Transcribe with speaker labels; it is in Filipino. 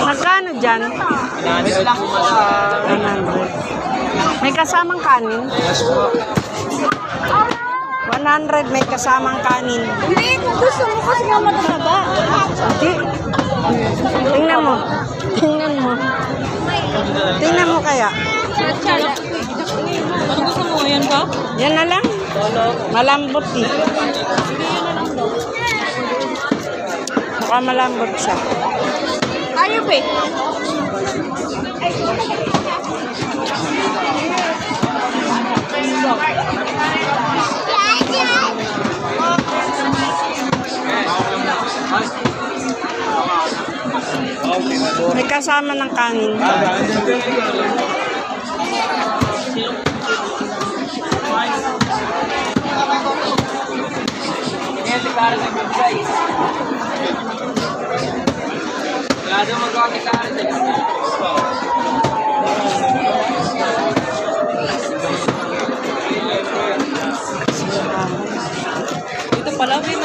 Speaker 1: Magkano dyan? 100. May kasamang kanin? 100 may kasamang kanin.
Speaker 2: Hindi, kung gusto mo kasi nga matataba.
Speaker 1: Hindi. Tingnan mo. Tingnan mo. Tingnan mo kaya.
Speaker 2: Ano gusto mo? Yan ba?
Speaker 1: Yan na lang. Malambot eh. Mukha malambot siya.
Speaker 2: Ayop eh.
Speaker 1: May kasama ng kanin.
Speaker 2: Ito pala, may